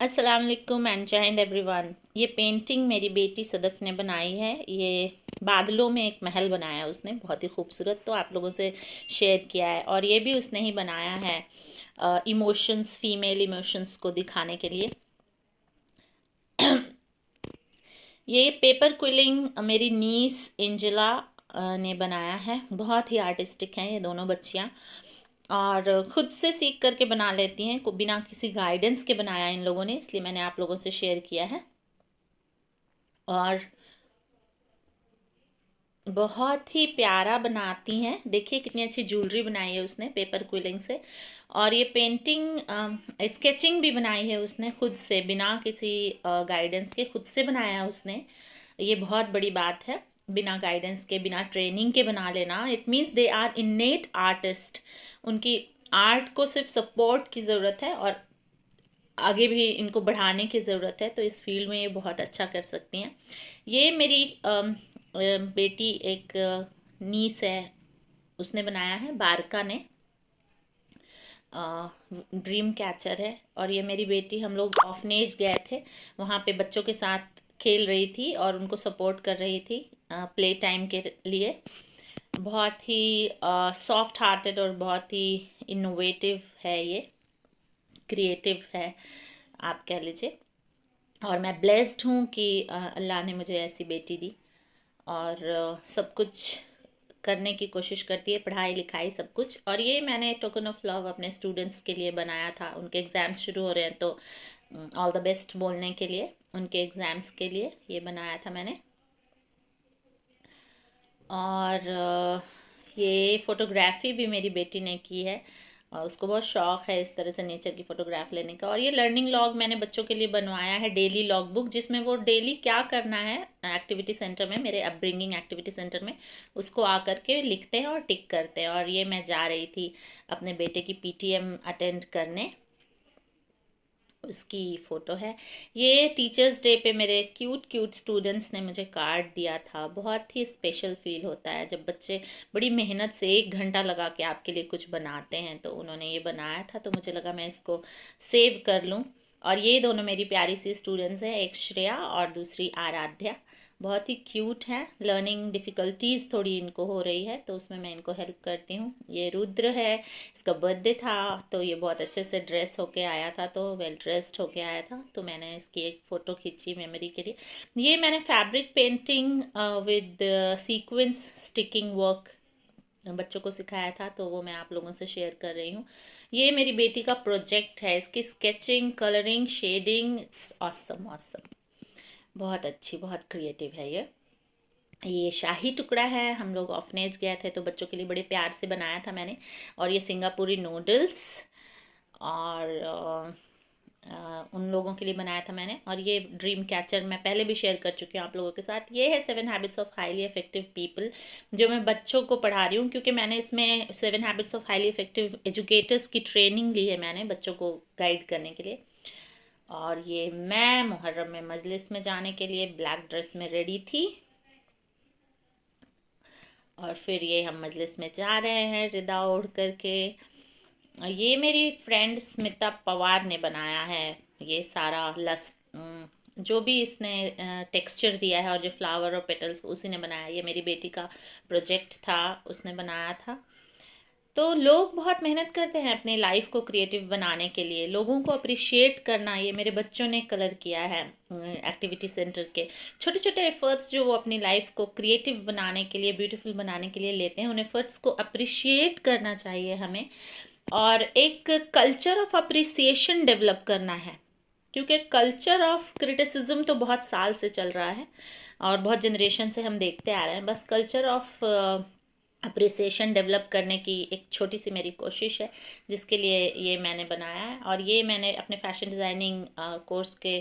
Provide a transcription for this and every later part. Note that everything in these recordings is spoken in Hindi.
अस्सलाम वालेकुम एंड जय हिंद एवरीवन। ये पेंटिंग मेरी बेटी सदफ़ ने बनाई है। ये बादलों में एक महल बनाया है उसने, बहुत ही खूबसूरत। तो आप लोगों से शेयर किया है। और ये भी उसने ही बनाया है इमोशंस, फीमेल इमोशंस को दिखाने के लिए। ये पेपर क्विलिंग मेरी नीस एंजेला ने बनाया है। बहुत ही आर्टिस्टिक हैं ये दोनों बच्चियाँ और ख़ुद से सीख करके बना लेती हैं, को बिना किसी गाइडेंस के बनाया इन लोगों ने, इसलिए मैंने आप लोगों से शेयर किया है। और बहुत ही प्यारा बनाती हैं। देखिए कितनी अच्छी ज्वेलरी बनाई है उसने पेपर क्विलिंग से। और ये पेंटिंग स्केचिंग भी बनाई है उसने खुद से, बिना किसी गाइडेंस के खुद से बनाया है उसने। ये बहुत बड़ी बात है, बिना गाइडेंस के, बिना ट्रेनिंग के बना लेना। It means they are innate artist. उनकी आर्ट को सिर्फ सपोर्ट की ज़रूरत है और आगे भी इनको बढ़ाने की ज़रूरत है। तो इस फील्ड में ये बहुत अच्छा कर सकती हैं। ये मेरी बेटी एक नीस है, उसने बनाया है, बारका ने। ड्रीम कैचर है। और ये मेरी बेटी, हम लोग ऑफनेज गए थे, वहाँ पे बच्चों के साथ खेल रही थी और उनको सपोर्ट कर रही थी प्ले टाइम के लिए। बहुत ही सॉफ्ट हार्टेड और बहुत ही इनोवेटिव है ये, क्रिएटिव है आप कह लीजिए। और मैं ब्लेस्ड हूँ कि अल्लाह ने मुझे ऐसी बेटी दी। और सब कुछ करने की कोशिश करती है, पढ़ाई लिखाई सब कुछ। और ये मैंने टोकन ऑफ लव अपने स्टूडेंट्स के लिए बनाया था। उनके एग्ज़ाम्स शुरू हो रहे हैं तो ऑल द बेस्ट बोलने के लिए, उनके एग्ज़ाम्स के लिए ये बनाया था मैंने। और ये फ़ोटोग्राफ़ी भी मेरी बेटी ने की है और उसको बहुत शौक़ है इस तरह से नेचर की फ़ोटोग्राफ लेने का। और ये लर्निंग लॉग मैंने बच्चों के लिए बनवाया है, डेली लॉग बुक, जिसमें वो डेली क्या करना है एक्टिविटी सेंटर में, मेरे अपब्रिंगिंग एक्टिविटी सेंटर में, उसको आकर के लिखते हैं और टिक करते हैं। और ये मैं जा रही थी अपने बेटे की पीटीएम अटेंड करने, उसकी फ़ोटो है। ये टीचर्स डे पे मेरे क्यूट क्यूट स्टूडेंट्स ने मुझे कार्ड दिया था। बहुत ही स्पेशल फ़ील होता है जब बच्चे बड़ी मेहनत से 1 घंटा लगा के आपके लिए कुछ बनाते हैं। तो उन्होंने ये बनाया था तो मुझे लगा मैं इसको सेव कर लूँ। और ये दोनों मेरी प्यारी सी स्टूडेंट्स हैं, एक श्रेया और दूसरी आराध्या। बहुत ही क्यूट है। लर्निंग डिफ़िकल्टीज़ थोड़ी इनको हो रही है तो उसमें मैं इनको हेल्प करती हूँ। ये रुद्र है, इसका बर्थडे था तो ये बहुत अच्छे से ड्रेस होके आया था, तो वेल ड्रेस्ड होके आया था, तो मैंने इसकी एक फ़ोटो खींची मेमोरी के लिए। ये मैंने fabric painting with sequence sticking work बच्चों को सिखाया था, तो वो मैं आप लोगों से शेयर कर रही हूँ। ये मेरी बेटी का प्रोजेक्ट है, इसकी sketching, colouring, shading, it's awesome awesome. बहुत अच्छी, बहुत क्रिएटिव है ये शाही टुकड़ा है। हम लोग ऑफनेज गए थे तो बच्चों के लिए बड़े प्यार से बनाया था मैंने। और ये सिंगापुरी नूडल्स और उन लोगों के लिए बनाया था मैंने। और ये ड्रीम कैचर मैं पहले भी शेयर कर चुकी हूँ आप लोगों के साथ। ये है 7 habits of highly effective people, जो मैं बच्चों को पढ़ा रही हूँ, क्योंकि मैंने इसमें 7 habits of highly effective educators की ट्रेनिंग ली है मैंने बच्चों को गाइड करने के लिए। और ये मैं मुहर्रम में मजलिस में जाने के लिए ब्लैक ड्रेस में रेडी थी और फिर ये हम मजलिस में जा रहे हैं रिदा ओढ़ करके। ये मेरी फ्रेंड स्मिता पवार ने बनाया है ये सारा जो भी इसने टेक्सचर दिया है और जो फ्लावर और पेटल्स उसी ने बनाया। ये मेरी बेटी का प्रोजेक्ट था, उसने बनाया था। तो लोग बहुत मेहनत करते हैं अपनी लाइफ को क्रिएटिव बनाने के लिए, लोगों को अप्रिशिएट करना। ये मेरे बच्चों ने कलर किया है एक्टिविटी सेंटर के छोटे छोटे एफर्ट्स जो वो अपनी लाइफ को क्रिएटिव बनाने के लिए, ब्यूटीफुल बनाने के लिए लेते हैं। उन एफर्ट्स को अप्रिशिएट करना चाहिए हमें और एक कल्चर ऑफ अप्रिसिएशन डेवलप करना है, क्योंकि कल्चर ऑफ क्रिटिसिज्म तो बहुत साल से चल रहा है और बहुत जनरेशन से हम देखते आ रहे हैं। बस कल्चर ऑफ अप्रिसिएशन डेवलप करने की एक छोटी सी मेरी कोशिश है, जिसके लिए ये मैंने बनाया है। और ये मैंने अपने फैशन डिज़ाइनिंग कोर्स के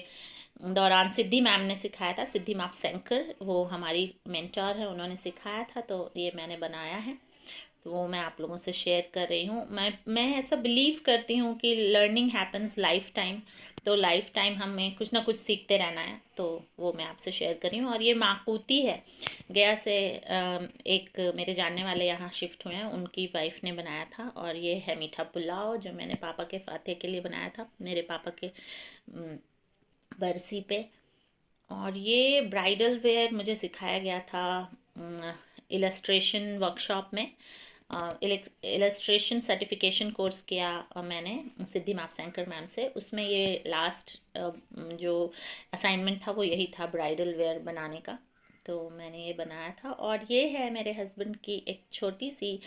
दौरान सिद्धि मैम ने सिखाया था, सिद्धि मैम सेंकर, वो हमारी मेंटर है, उन्होंने सिखाया था, तो ये मैंने बनाया है। तो वो मैं आप लोगों से शेयर कर रही हूँ। मैं ऐसा बिलीव करती हूँ कि लर्निंग हैपन्स लाइफ टाइम, तो लाइफ टाइम हमें कुछ ना कुछ सीखते रहना है, तो वो मैं आपसे शेयर कर रही हूँ। और ये माकूती है, गया से एक मेरे जानने वाले यहाँ शिफ्ट हुए हैं, उनकी वाइफ ने बनाया था। और ये है मीठा पुलाव जो मैंने पापा के फाते के लिए बनाया था, मेरे पापा के बरसी पे। और ये ब्राइडल वेयर मुझे सिखाया गया था इलस्ट्रेशन वर्कशॉप में। इलस्ट्रेशन सर्टिफिकेशन कोर्स किया मैंने सिद्धि मापसैंकर मैम से। उसमें ये लास्ट जो असाइनमेंट था वो यही था, ब्राइडल वेयर बनाने का। तो मैंने ये बनाया था। और ये है मेरे हस्बैंड की एक छोटी सी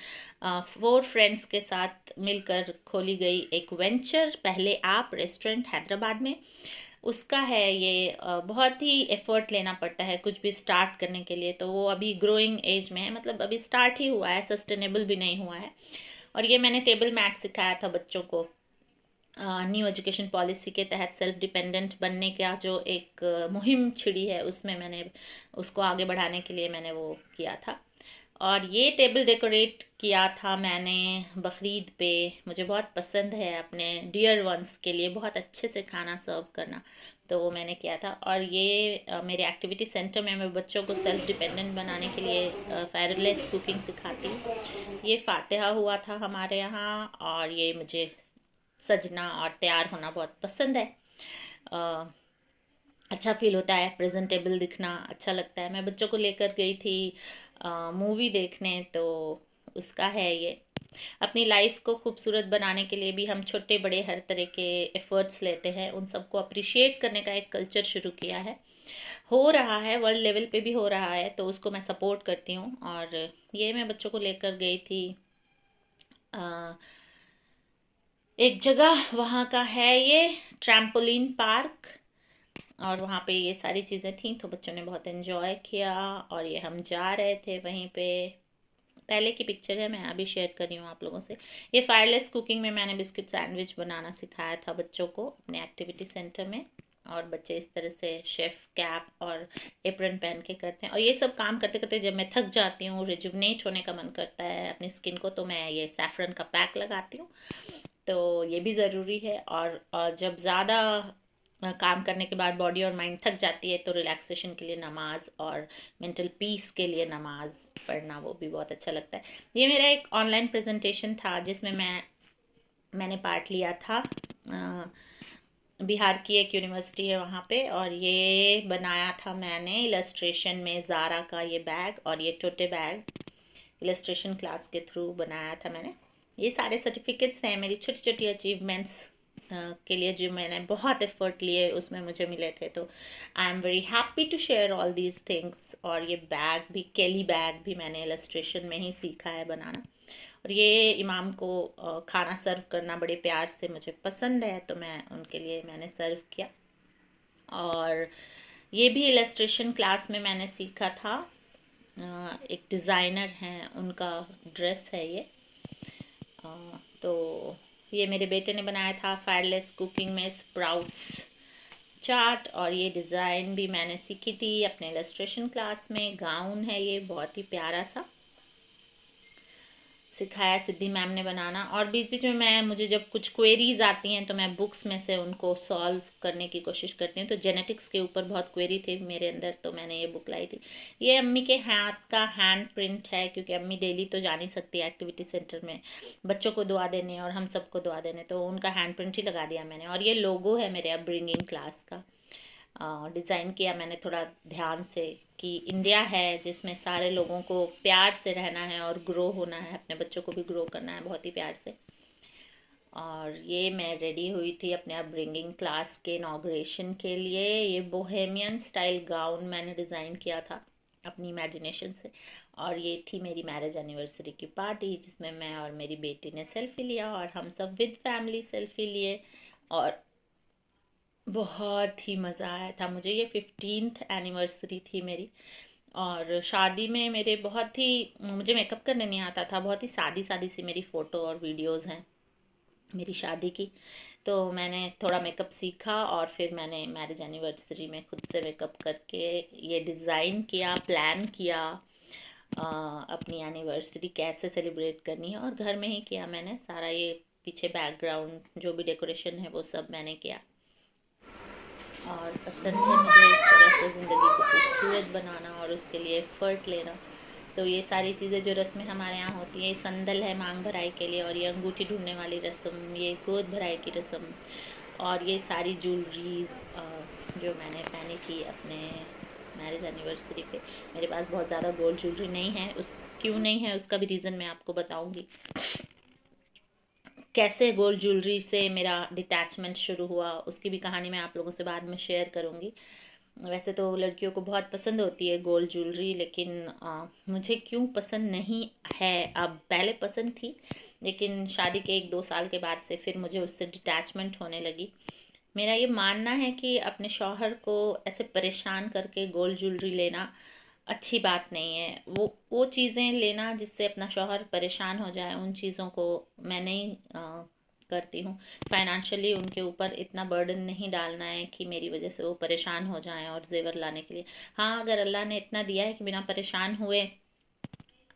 4 फ्रेंड्स के साथ मिलकर खोली गई एक वेंचर, पहले आप रेस्टोरेंट हैदराबाद में। उसका है ये। बहुत ही एफर्ट लेना पड़ता है कुछ भी स्टार्ट करने के लिए, तो वो अभी ग्रोइंग एज में है, मतलब अभी स्टार्ट ही हुआ है, सस्टेनेबल भी नहीं हुआ है। और ये मैंने टेबल मैट सिखाया था बच्चों को, न्यू एजुकेशन पॉलिसी के तहत सेल्फ डिपेंडेंट बनने का जो एक मुहिम छिड़ी है, उसमें मैंने उसको आगे बढ़ाने के लिए मैंने वो किया था। और ये टेबल डेकोरेट किया था मैंने बकरीद पे। मुझे बहुत पसंद है अपने डियर वंस के लिए बहुत अच्छे से खाना सर्व करना, तो वो मैंने किया था। और ये मेरे एक्टिविटी सेंटर में मैं बच्चों को सेल्फ डिपेंडेंट बनाने के लिए फायरलेस कुकिंग सिखाती हूँ। ये फातिहा हुआ था हमारे यहाँ। और ये मुझे सजना और तैयार होना बहुत पसंद है। अच्छा फील होता है, प्रेजेंटेबल दिखना अच्छा लगता है। मैं बच्चों को लेकर गई थी मूवी देखने, तो उसका है ये। अपनी लाइफ को खूबसूरत बनाने के लिए भी हम छोटे बड़े हर तरह के एफर्ट्स लेते हैं, उन सबको अप्रिशिएट करने का एक कल्चर शुरू किया है, हो रहा है, वर्ल्ड लेवल पे भी हो रहा है, तो उसको मैं सपोर्ट करती हूँ। और ये मैं बच्चों को लेकर गई थी एक जगह, वहाँ का है ये ट्रैम्पोलिन पार्क, और वहाँ पे ये सारी चीज़ें थी, तो बच्चों ने बहुत इन्जॉय किया। और ये हम जा रहे थे वहीं पे, पहले की पिक्चर है, मैं अभी शेयर कर रही हूँ आप लोगों से। ये फायरलेस कुकिंग में मैंने बिस्किट सैंडविच बनाना सिखाया था बच्चों को अपने एक्टिविटी सेंटर में। और बच्चे इस तरह से शेफ़ कैप और एप्रन पहन के करते हैं। और ये सब काम करते करते जब मैं थक जाती हूँ, रिजुवनेट होने का मन करता है अपनी स्किन को, तो मैं ये सैफरन का पैक लगाती हूँ, तो ये भी ज़रूरी है। और जब ज़्यादा काम करने के बाद बॉडी और माइंड थक जाती है, तो रिलैक्सेशन के लिए नमाज और मेंटल पीस के लिए नमाज पढ़ना वो भी बहुत अच्छा लगता है। ये मेरा एक ऑनलाइन प्रेजेंटेशन था जिसमें मैंने पार्ट लिया था। बिहार की एक यूनिवर्सिटी है वहाँ पे, और ये बनाया था मैंने इलस्ट्रेशन में ज़ारा का ये बैग, और ये टोटे बैग इलस्ट्रेशन क्लास के थ्रू बनाया था मैंने। ये सारे सर्टिफिकेट्स हैं मेरी छोटी छोटी अचीवमेंट्स के लिए, जो मैंने बहुत एफर्ट लिए उसमें मुझे मिले थे, तो I am very happy to share all these things. और ये बैग भी, केली बैग भी मैंने इलस्ट्रेशन में ही सीखा है बनाना। और ये इमाम को खाना सर्व करना बड़े प्यार से मुझे पसंद है, तो मैं उनके लिए मैंने सर्व किया। और ये भी इलस्ट्रेशन क्लास में मैंने सीखा था। एक डिज़ाइनर हैं, उनका ड्रेस है ये। तो ये मेरे बेटे ने बनाया था फायरलेस कुकिंग में स्प्राउट्स चाट। और ये डिज़ाइन भी मैंने सीखी थी अपने इलस्ट्रेशन क्लास में। गाउन है ये, बहुत ही प्यारा सा सिखाया सिद्धि मैम ने बनाना। और बीच बीच में मुझे जब कुछ क्वेरीज आती हैं, तो मैं बुक्स में से उनको सॉल्व करने की कोशिश करती हूँ। तो जेनेटिक्स के ऊपर बहुत क्वेरी थी मेरे अंदर, तो मैंने ये बुक लाई थी। ये अम्मी के हाथ का हैंड प्रिंट है, क्योंकि अम्मी डेली तो जा नहीं सकती एक्टिविटी सेंटर में बच्चों को दुआ देने और हम सबको दुआ देने, तो उनका हैंड प्रिंट ही लगा दिया मैंने। और ये लोगो है मेरे अपब्रिंगिंग क्लास का, डिज़ाइन किया मैंने थोड़ा ध्यान से, कि इंडिया है जिसमें सारे लोगों को प्यार से रहना है और ग्रो होना है, अपने बच्चों को भी ग्रो करना है बहुत ही प्यार से। और ये मैं रेडी हुई थी अपने अपब्रिंगिंग क्लास के इनाग्रेशन के लिए। ये बोहेमियन स्टाइल गाउन मैंने डिज़ाइन किया था अपनी इमेजिनेशन से। और ये थी मेरी मैरिज एनिवर्सरी की पार्टी, जिसमें मैं और मेरी बेटी ने सेल्फ़ी लिया, और हम सब विद फैमिली सेल्फ़ी लिए, और बहुत ही मज़ा आया था मुझे। ये 15th एनिवर्सरी थी मेरी। और शादी में मेरे बहुत ही, मुझे मेकअप करने नहीं आता था, बहुत ही सादी सादी सी मेरी फ़ोटो और वीडियोस हैं मेरी शादी की। तो मैंने थोड़ा मेकअप सीखा, और फिर मैंने मैरिज एनिवर्सरी में खुद से मेकअप करके ये डिज़ाइन किया, प्लान किया। अपनी एनिवर्सरी कैसे सेलिब्रेट करनी है, और घर में ही किया मैंने सारा। ये पीछे बैकग्राउंड जो भी डेकोरेशन है वो सब मैंने किया। और पसंद है मुझे इस तरह से ज़िंदगी को खूबसूरत बनाना और उसके लिए एफ़र्ट लेना। तो ये सारी चीज़ें जो रस्में हमारे यहाँ होती हैं, ये संदल है मांग भराई के लिए, और ये अंगूठी ढूंढने वाली रस्म, ये गोद भराई की रस्म, और ये सारी ज्वेलरीज जो मैंने पहनी थी अपने मैरिज एनिवर्सरी पे। मेरे पास बहुत ज़्यादा गोल्ड ज्वेलरी नहीं है, उस क्यों नहीं है उसका भी रीज़न मैं आपको बताऊंगी। कैसे गोल्ड ज्वेलरी से मेरा डिटैचमेंट शुरू हुआ उसकी भी कहानी मैं आप लोगों से बाद में शेयर करूंगी। वैसे तो लड़कियों को बहुत पसंद होती है गोल्ड ज्वेलरी, लेकिन मुझे क्यों पसंद नहीं है, अब पहले पसंद थी लेकिन शादी के 1-2 साल के बाद से फिर मुझे उससे डिटैचमेंट होने लगी। मेरा ये मानना है कि अपने शौहर को ऐसे परेशान करके गोल्ड ज्वेलरी लेना अच्छी बात नहीं है। वो चीज़ें लेना जिससे अपना शौहर परेशान हो जाए, उन चीज़ों को मैं नहीं करती हूँ। फाइनेंशियली उनके ऊपर इतना बर्डन नहीं डालना है कि मेरी वजह से वो परेशान हो जाएं और जेवर लाने के लिए। हाँ, अगर अल्लाह ने इतना दिया है कि बिना परेशान हुए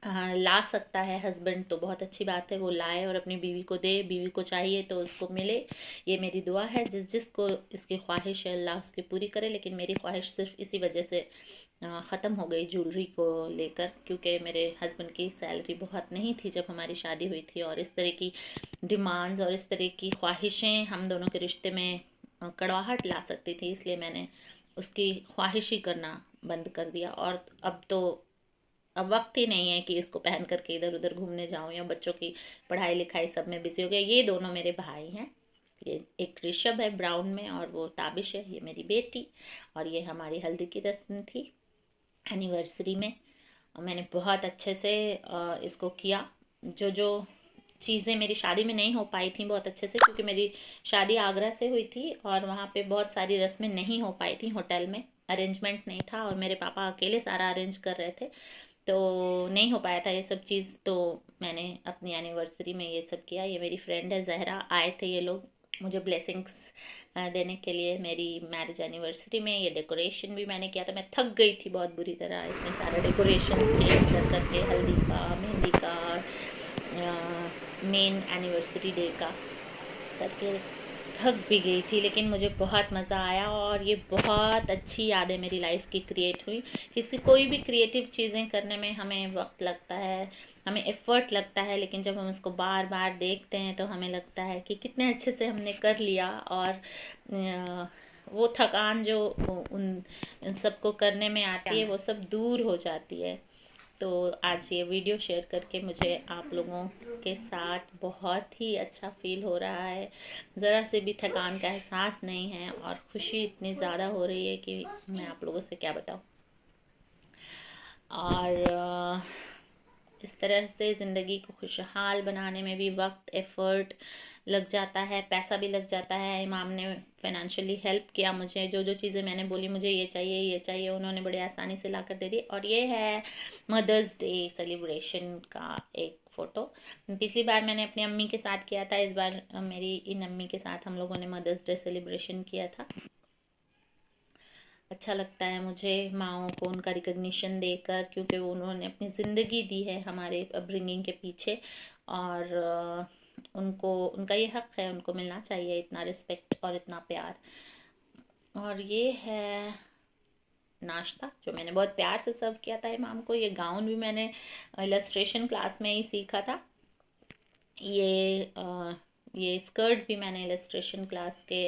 ला सकता है हस्बैंड, तो बहुत अच्छी बात है, वो लाए और अपनी बीवी को दे। बीवी को चाहिए तो उसको मिले, ये मेरी दुआ है। जिसको इसकी ख्वाहिश है अल्लाह उसकी पूरी करे। लेकिन मेरी ख्वाहिश सिर्फ इसी वजह से ख़त्म हो गई ज्वेलरी को लेकर, क्योंकि मेरे हस्बैंड की सैलरी बहुत नहीं थी जब हमारी शादी हुई थी, और इस तरह की डिमांड्स और इस तरह की ख्वाहिशें हम दोनों के रिश्ते में कड़वाहट ला सकती थी, इसलिए मैंने उसकी ख्वाहिश ही करना बंद कर दिया। और अब वक्त ही नहीं है कि इसको पहन करके इधर उधर घूमने जाऊं, या बच्चों की पढ़ाई लिखाई सब में बिजी हो गया। ये दोनों मेरे भाई हैं, ये एक ऋषभ है ब्राउन में और वो ताबिश है, ये मेरी बेटी। और ये हमारी हल्दी की रस्म थी एनिवर्सरी में, और मैंने बहुत अच्छे से इसको किया। जो जो चीज़ें मेरी शादी में नहीं हो पाई थी बहुत अच्छे से, क्योंकि मेरी शादी आगरा से हुई थी और वहाँ पे बहुत सारी रस्में नहीं हो पाई थी, होटल में अरेंजमेंट नहीं था और मेरे पापा अकेले सारा अरेंज कर रहे थे, तो नहीं हो पाया था ये सब चीज़। तो मैंने अपनी एनिवर्सरी में ये सब किया। ये मेरी फ्रेंड है जहरा, आए थे ये लोग मुझे ब्लेसिंग्स देने के लिए मेरी मैरिज एनिवर्सरी में। ये डेकोरेशन भी मैंने किया था, मैं थक गई थी बहुत बुरी तरह, इतने सारे डेकोरेशन चेंज कर करके, हल्दी का, मेहंदी का, मेन एनिवर्सरी डे का करके थक भी गई थी। लेकिन मुझे बहुत मज़ा आया और ये बहुत अच्छी यादें मेरी लाइफ की क्रिएट हुई। कोई भी क्रिएटिव चीज़ें करने में हमें वक्त लगता है, हमें एफ़र्ट लगता है, लेकिन जब हम उसको बार बार देखते हैं तो हमें लगता है कि कितने अच्छे से हमने कर लिया, और वो थकान जो उन सबको करने में आती है वो सब दूर हो जाती है। तो आज ये वीडियो शेयर करके मुझे आप लोगों के साथ बहुत ही अच्छा फील हो रहा है। ज़रा से भी थकान का एहसास नहीं है और खुशी इतनी ज़्यादा हो रही है कि मैं आप लोगों से क्या बताऊँ। और इस तरह से ज़िंदगी को खुशहाल बनाने में भी वक्त एफ़र्ट लग जाता है, पैसा भी लग जाता है। इमाम ने फाइनेंशियली हेल्प किया मुझे, जो जो चीज़ें मैंने बोली मुझे ये चाहिए, उन्होंने बड़े आसानी से ला कर दे दी। और ये है मदर्स डे सेलिब्रेशन का एक फ़ोटो। पिछली बार मैंने अपनी अम्मी के साथ किया था, इस बार मेरी इन अम्मी के साथ हम लोगों ने मदर्स डे सेलिब्रेशन किया था। अच्छा लगता है मुझे माँओं को उनका रिकग्निशन देकर, क्योंकि उन्होंने अपनी ज़िंदगी दी है हमारे अपब्रिंगिंग के पीछे, और उनको उनका ये हक़ है, उनको मिलना चाहिए इतना रिस्पेक्ट और इतना प्यार। और ये है नाश्ता जो मैंने बहुत प्यार से सर्व किया था इमाम को। ये गाउन भी मैंने इलस्ट्रेशन क्लास में ही सीखा था। ये स्कर्ट भी मैंने इलस्ट्रेशन क्लास के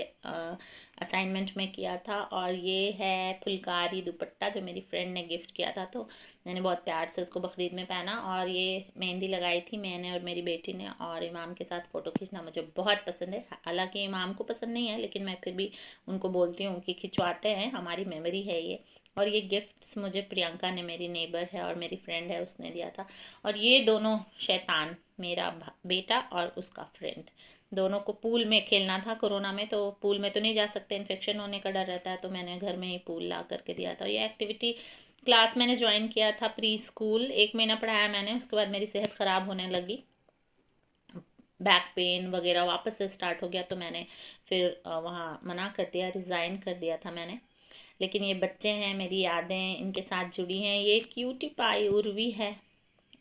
असाइनमेंट में किया था। और ये है फुलकारी दुपट्टा जो मेरी फ्रेंड ने गिफ्ट किया था, तो मैंने बहुत प्यार से उसको बकरीद में पहना। और ये मेहंदी लगाई थी मैंने और मेरी बेटी ने। और इमाम के साथ फ़ोटो खींचना मुझे बहुत पसंद है, हालांकि इमाम को पसंद नहीं है, लेकिन मैं फिर भी उनको बोलती हूँ कि खिंचवाते हैं, हमारी मेमोरी है ये। और ये गिफ्ट्स मुझे प्रियंका ने, मेरी नेबर है और मेरी फ्रेंड है, उसने दिया था। और ये दोनों शैतान, मेरा बेटा और उसका फ्रेंड, दोनों को पूल में खेलना था कोरोना में, तो पूल में तो नहीं जा सकते, इन्फेक्शन होने का डर रहता है, तो मैंने घर में ही पूल ला करके दिया था। ये एक्टिविटी क्लास मैंने ज्वाइन किया था प्री स्कूल, 1 महीना पढ़ाया मैंने, उसके बाद मेरी सेहत ख़राब होने लगी, बैक पेन वगैरह वापस से स्टार्ट हो गया, तो मैंने फिर वहाँ मना कर दिया, रिज़ाइन कर दिया था मैंने। लेकिन ये बच्चे हैं, मेरी यादें इनके साथ जुड़ी हैं। ये क्यूटी पाई उर्वी है,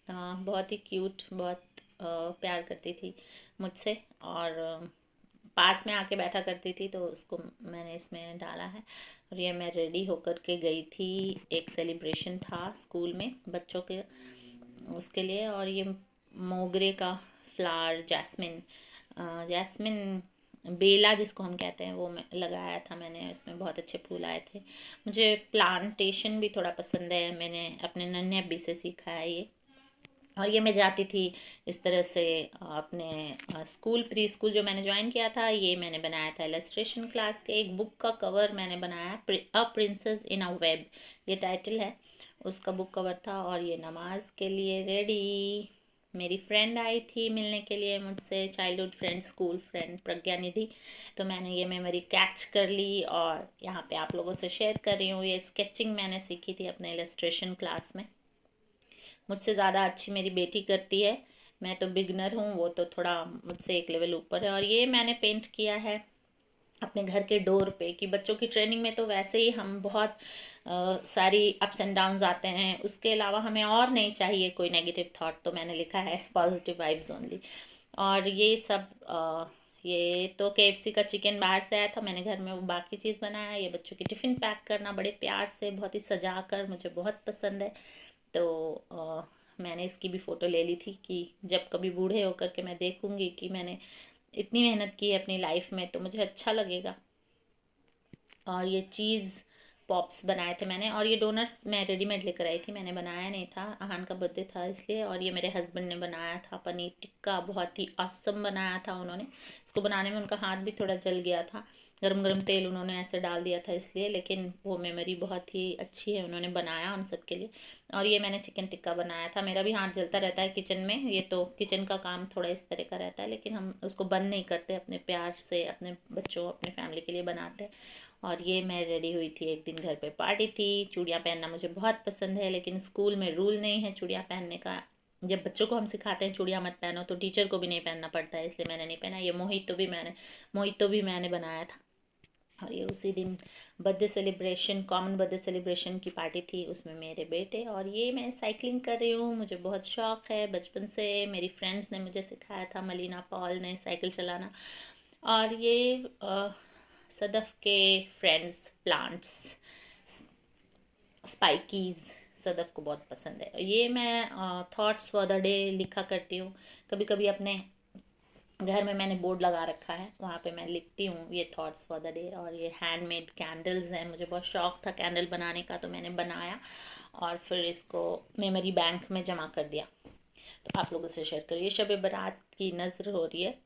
बहुत ही क्यूट, बहुत प्यार करती थी मुझसे, और पास में आके बैठा करती थी, तो उसको मैंने इसमें डाला है। और ये मैं रेडी होकर के गई थी, एक सेलिब्रेशन था स्कूल में बच्चों के, उसके लिए। और ये मोगरे का फ्लावर, जैस्मिन, जैस्मिन बेला जिसको हम कहते हैं, वो मैं लगाया था मैंने, उसमें बहुत अच्छे फूल आए थे। मुझे प्लांटेशन भी थोड़ा पसंद है, मैंने अपने नन्हे अब्बी से सीखा है ये। और ये मैं जाती थी इस तरह से अपने स्कूल, प्री स्कूल जो मैंने ज्वाइन किया था, ये मैंने बनाया था इलस्ट्रेशन क्लास के। एक बुक का कवर मैंने बनाया, a princess in a web, ये टाइटल है, उसका बुक कवर था। और ये नमाज के लिए रेडी। मेरी फ्रेंड आई थी मिलने के लिए मुझसे, चाइल्डहुड फ्रेंड, स्कूल फ्रेंड प्रज्ञा निधि। तो मैंने ये मेमोरी कैच कर ली और यहाँ पे आप लोगों से शेयर कर रही हूँ। ये स्केचिंग मैंने सीखी थी अपने इलस्ट्रेशन क्लास में। मुझसे ज़्यादा अच्छी मेरी बेटी करती है, मैं तो बिगनर हूँ, वो तो थोड़ा मुझसे एक लेवल ऊपर है। और ये मैंने पेंट किया है अपने घर के डोर पे, कि बच्चों की ट्रेनिंग में तो वैसे ही हम बहुत सारी अप्स एंड डाउन्स आते हैं, उसके अलावा हमें और नहीं चाहिए कोई नेगेटिव थॉट, तो मैंने लिखा है पॉजिटिव वाइब्स ओनली। और ये सब ये तो KFC का चिकन बाहर से आया था, मैंने घर में वो बाकी चीज़ बनाया। ये बच्चों की टिफ़िन पैक करना बड़े प्यार से, बहुत ही सजा कर, मुझे बहुत पसंद है। तो मैंने इसकी भी फ़ोटो ले ली थी कि जब कभी बूढ़े होकर के मैं देखूंगी कि मैंने इतनी मेहनत की है अपनी लाइफ में, तो मुझे अच्छा लगेगा। और ये चीज़ पॉप्स बनाए थे मैंने, और ये डोनट्स मैं रेडीमेड लेकर आई थी, मैंने बनाया नहीं था, आहान का बर्थडे था इसलिए। और ये मेरे हस्बैंड ने बनाया था, पनीर टिक्का बहुत ही ऑसम बनाया था उन्होंने। इसको बनाने में उनका हाथ भी थोड़ा जल गया था, गरम गरम तेल उन्होंने ऐसे डाल दिया था इसलिए, लेकिन वो मेमोरी बहुत ही अच्छी है, उन्होंने बनाया उन सब के लिए। और ये मैंने चिकन टिक्का बनाया था, मेरा भी हाथ जलता रहता है किचन में, ये तो किचन का काम थोड़ा इस तरह का रहता है, लेकिन हम उसको बंद नहीं करते, अपने प्यार से अपने बच्चों, अपने फैमिली के लिए बनाते हैं। और ये मैं रेडी हुई थी, एक दिन घर पे पार्टी थी। चूड़ियाँ पहनना मुझे बहुत पसंद है, लेकिन स्कूल में रूल नहीं है चूड़ियाँ पहनने का। जब बच्चों को हम सिखाते हैं चूड़ियाँ मत पहनो, तो टीचर को भी नहीं पहनना पड़ता है, इसलिए मैंने नहीं पहना। ये मोहितो भी मैंने बनाया था। और ये उसी दिन birthday celebration, common birthday celebration की पार्टी थी, उसमें मेरे बेटे। और ये मैं साइकिलिंग कर रही हूँ, मुझे बहुत शौक है बचपन से, मेरी फ्रेंड्स ने मुझे सिखाया था, मलीना पॉल ने, साइकिल चलाना। और ये सदफ के फ्रेंड्स प्लांट्स, स्पाइकीज़, सदफ को बहुत पसंद है। ये मैं थॉट्स फॉर द डे लिखा करती हूँ, कभी कभी अपने घर में मैंने बोर्ड लगा रखा है, वहाँ पे मैं लिखती हूँ ये थॉट्स फॉर द डे। और ये हैंडमेड कैंडल्स हैं, मुझे बहुत शौक था कैंडल बनाने का, तो मैंने बनाया और फिर इसको मेमोरी बैंक में जमा कर दिया। तो आप लोगों से शेयर करिए। शब बारात की नज़र हो रही है,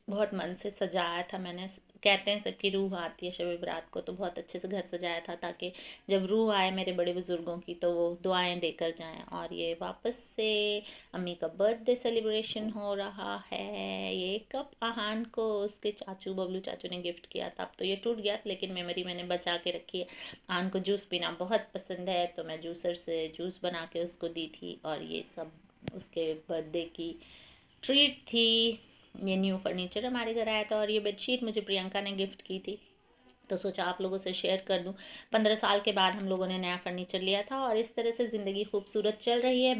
बहुत मन से सजाया था मैंने। कहते हैं सबकी रूह आती है शब बारात को, तो बहुत अच्छे से घर सजाया था, ताकि जब रूह आए मेरे बड़े बुज़ुर्गों की, तो वो दुआएं देकर जाएं। और ये वापस से अम्मी का बर्थडे सेलिब्रेशन हो रहा है। ये कप आहान को उसके चाचू, बबलू चाचू ने गिफ्ट किया था, अब तो ये टूट गया, लेकिन मेमोरी मैंने बचा के रखी है। आहान को जूस पीना बहुत पसंद है, तो मैं जूसर से जूस बना के उसको दी थी। और ये सब उसके बर्थडे की ट्रीट थी। ये न्यू फर्नीचर हमारे घर आया था, और ये बेडशीट मुझे प्रियंका ने गिफ्ट की थी, तो सोचा आप लोगों से शेयर कर दूं। 15 साल के बाद हम लोगों ने नया फर्नीचर लिया था, और इस तरह से ज़िंदगी खूबसूरत चल रही है।